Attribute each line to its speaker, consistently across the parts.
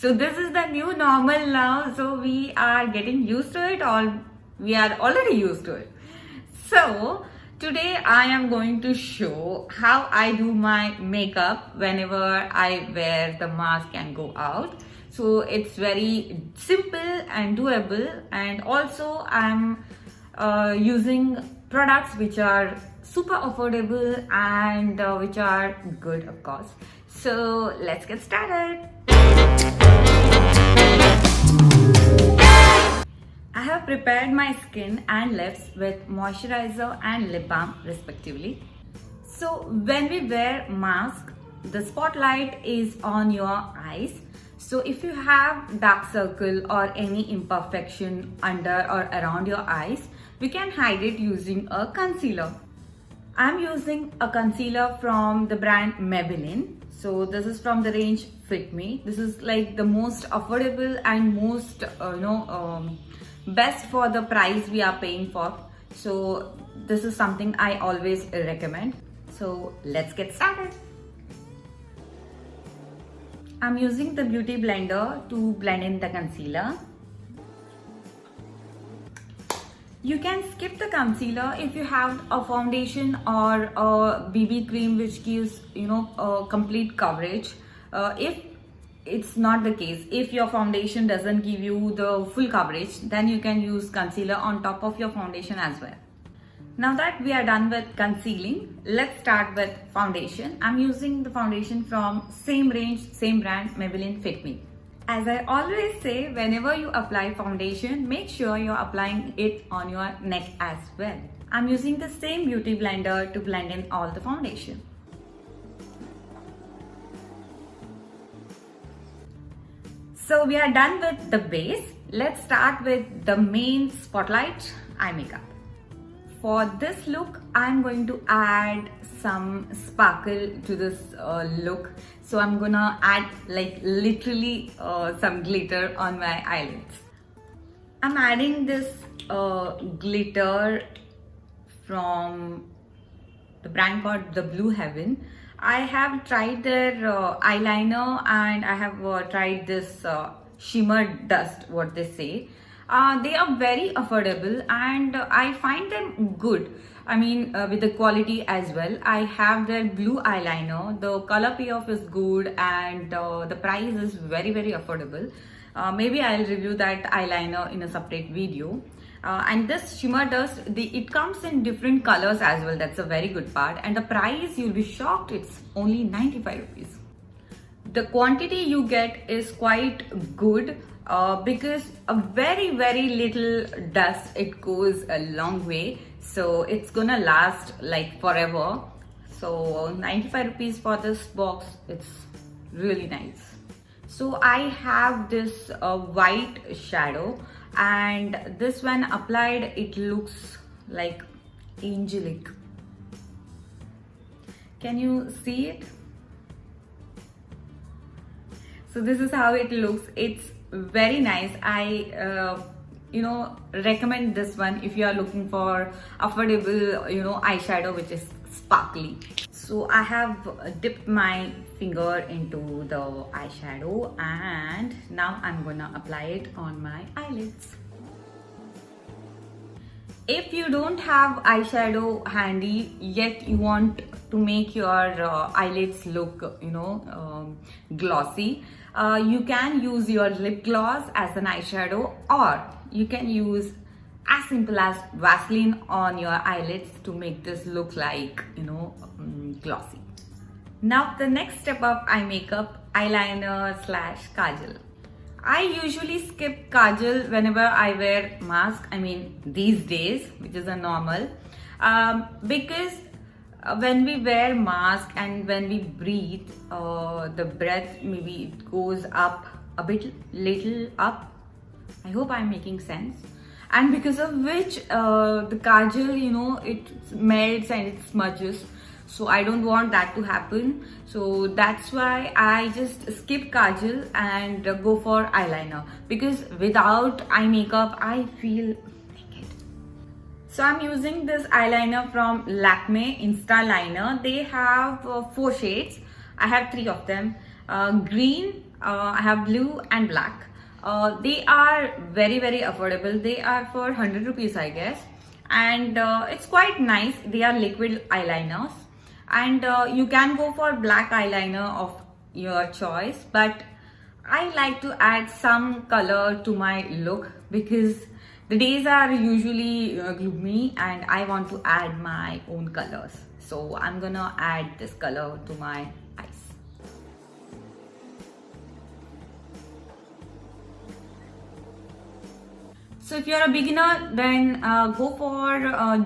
Speaker 1: So this is the new normal now. So we are getting used to it, or we are already used to it. So today I am going to show how I do my makeup whenever I wear the mask and go out. So it's very simple and doable, and also I'm using products which are super affordable and which are good, of course. So let's get started. I have prepared my skin and lips with moisturizer and lip balm respectively. So when we wear mask, the spotlight is on your eyes. So if you have dark circle or any imperfection under or around your eyes, we can hide it using a concealer. I'm using a concealer from the brand Maybelline. So this is from the range Fit Me. This is like the most affordable and most best for the price we are paying for. So this is something I always recommend. So let's get started. I'm using the beauty blender to blend in the concealer. You can skip the concealer if you have a foundation or a BB cream which gives a complete coverage. If it's not the case, if your foundation doesn't give you the full coverage, then you can use concealer on top of your foundation as well. Now that we are done with concealing, let's start with foundation. I'm using the foundation from same range, same brand, Maybelline Fit Me. As I always say, whenever you apply foundation, make sure you're applying it on your neck as well. I'm using the same beauty blender to blend in all the foundation. So we are done with the base. Let's start with the main spotlight, eye makeup. For this look, I'm going to add some sparkle to this look. So I'm gonna add like literally some glitter on my eyelids. I'm adding this glitter from the brand called The Blue Heaven. I have tried their eyeliner, and I have tried this shimmer dust, what they say. They are very affordable and I find them good. I mean with the quality as well. I have their blue eyeliner. The color payoff is good and the price is very affordable. Maybe I'll review that eyeliner in a separate video. And this shimmer dust, it comes in different colors as well. That's a very good part. And the price, you'll be shocked, it's only 95 rupees. The quantity you get is quite good. Because a very little dust, it goes a long way, so it's gonna last like forever. So 95 rupees for this box, it's really nice. So I have this white shadow, and this when applied it looks like angelic. Can you see it? So this is how it looks. It's very nice. I recommend this one if you are looking for affordable eyeshadow which is sparkly. So I have dipped my finger into the eyeshadow and now I'm gonna apply it on my eyelids. If you don't have eyeshadow handy yet you want to make your eyelids look glossy, you can use your lip gloss as an eyeshadow, or you can use as simple as Vaseline on your eyelids to make this look like glossy. Now the next step of eye makeup, eyeliner / kajal. I usually skip kajal whenever I wear mask. I mean these days, which is a normal, because when we wear mask and when we breathe, the breath maybe it goes up a bit, little up. I hope I'm making sense. And because of which the kajal, it melts and it smudges. So I don't want that to happen. So that's why I just skip kajal and go for eyeliner, because without eye makeup I feel naked. So I'm using this eyeliner from Lakme Insta Liner. They have 4 shades. I have 3 of them. Green, I have blue and black. They are very affordable. They are for 100 rupees, I guess, and it's quite nice. They are liquid eyeliners, and you can go for black eyeliner of your choice, but I like to add some color to my look because the days are usually gloomy and I want to add my own colors. So I'm gonna add this color to my eyes. So if you're a beginner, then go for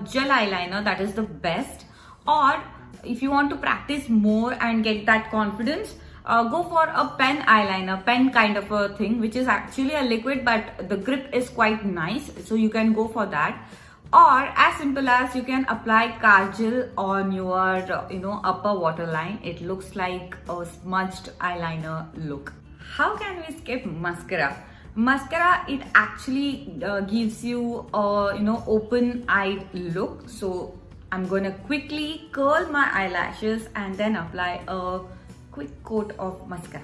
Speaker 1: gel eyeliner, that is the best. Or if you want to practice more and get that confidence, go for a pen eyeliner, pen kind of a thing, which is actually a liquid, but the grip is quite nice. So you can go for that. Or as simple as you can apply kajal on your upper waterline. It looks like a smudged eyeliner look. How can we skip mascara? Mascara, it actually gives you a open-eyed look. So I'm gonna quickly curl my eyelashes and then apply a quick coat of mascara.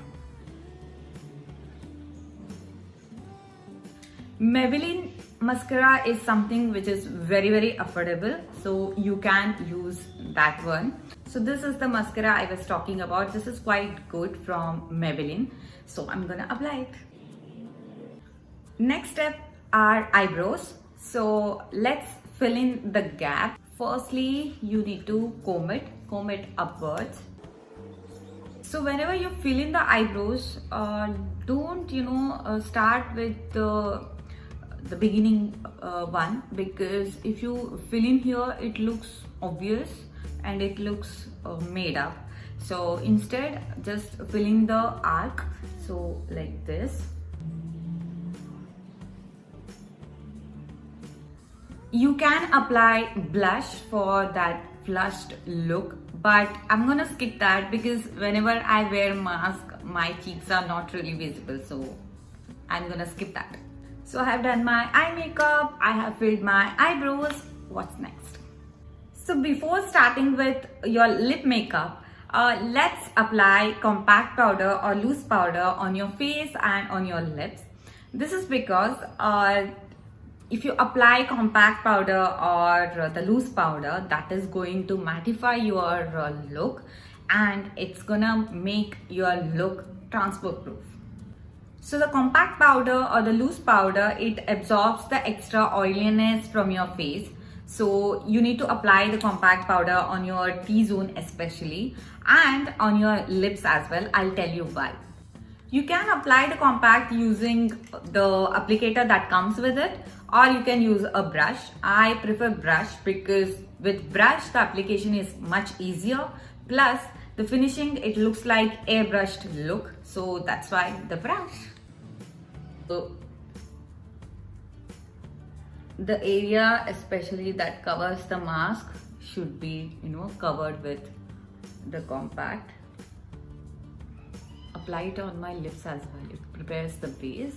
Speaker 1: Maybelline mascara is something which is very affordable, so you can use that one. So this is the mascara I was talking about. This is quite good from Maybelline, so I'm gonna apply it. Next step are eyebrows. So let's fill in the gap. Firstly, you need to comb it upwards. So whenever you fill in the eyebrows, don't start with the beginning one, because if you fill in here, it looks obvious and it looks made up. So instead, just fill in the arc. So like this. You can apply blush for that flushed look, but I'm gonna skip that because whenever I wear mask, my cheeks are not really visible, so I'm gonna skip that. So I have done my eye makeup, I have filled my eyebrows. What's next? So before starting with your lip makeup, let's apply compact powder or loose powder on your face and on your lips. This is because if you apply compact powder or the loose powder, that is going to mattify your look and it's gonna make your look transfer proof. So the compact powder or the loose powder, it absorbs the extra oiliness from your face. So you need to apply the compact powder on your T-zone especially and on your lips as well. I'll tell you why. You can apply the compact using the applicator that comes with it, or you can use a brush. I prefer brush because with brush the application is much easier, plus the finishing, it looks like airbrushed look, so that's why the brush. So the area especially that covers the mask should be covered with the compact. Apply it on my lips as well. It prepares the base.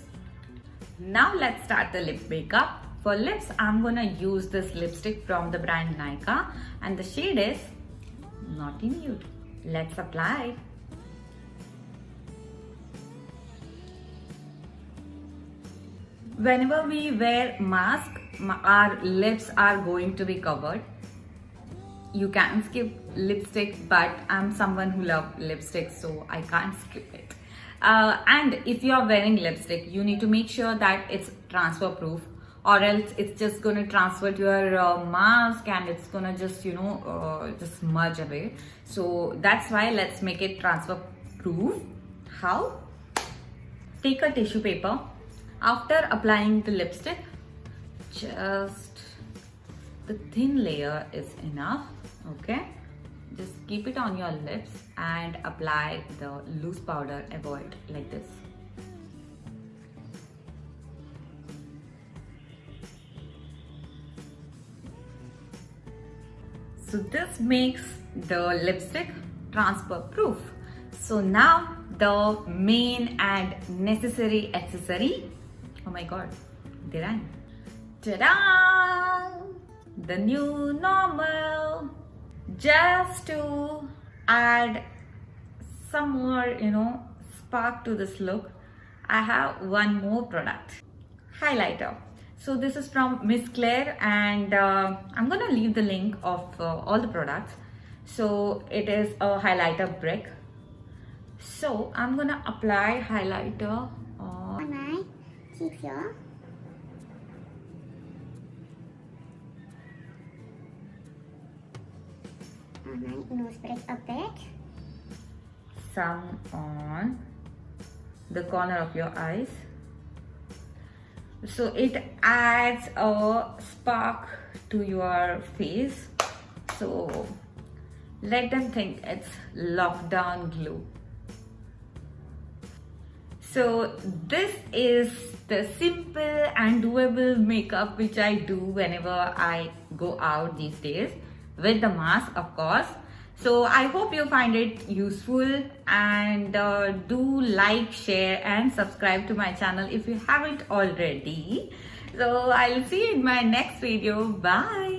Speaker 1: Now let's start the lip makeup. For lips, I'm gonna use this lipstick from the brand Nykaa and the shade is Naughty Nude. Let's apply. Whenever we wear mask, our lips are going to be covered. You can skip lipstick, but I'm someone who loves lipstick, so I can't skip it. And if you're wearing lipstick, you need to make sure that it's transfer proof, or else it's just gonna transfer to your mask and it's gonna just just smudge away. So that's why let's make it transfer proof. How? Take a tissue paper. After applying the lipstick, just the thin layer is enough. Okay, just keep it on your lips and apply the loose powder. Avoid like this. So this makes the lipstick transfer proof. So now the main and necessary accessory. Oh my god, they rang. Ta-da! The new normal. Just to add some more, spark to this look, I have one more product, highlighter. So this is from Miss Claire, and I'm gonna leave the link of all the products. So it is a highlighter brick. So I'm gonna apply highlighter on
Speaker 2: my cheeks here. On my nose bridge a bit.
Speaker 1: some on the corner of your eyes. So it adds a spark to your face. So let them think it's lockdown glue. So this is the simple and doable makeup which I do whenever I go out these days, with the mask of course. So I hope you find it useful, and do like, share and subscribe to my channel if you haven't already. So I'll see you in my next video. Bye.